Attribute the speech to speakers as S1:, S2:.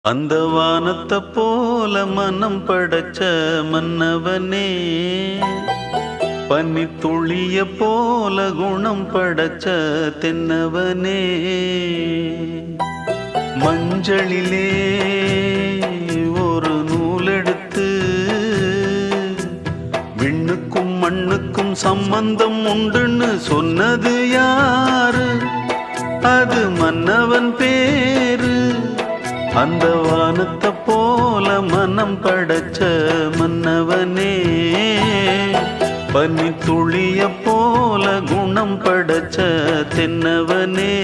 S1: அந்த வானத்தை போல மனம் படைச்ச மன்னவனே, பனி துளிய போல குணம் படைச்ச தென்னவனே, மஞ்சளிலே ஒரு நூலெடுத்து விண்ணுக்கும் மண்ணுக்கும் சம்பந்தம் உண்டுன்னு சொன்னது யாரு? அது மன்னவன் பேரு. அந்த வானத்தை போல மனம் படைச்ச மன்னவனே, பனி துளிய போல குணம் படைச்ச தென்னவனே.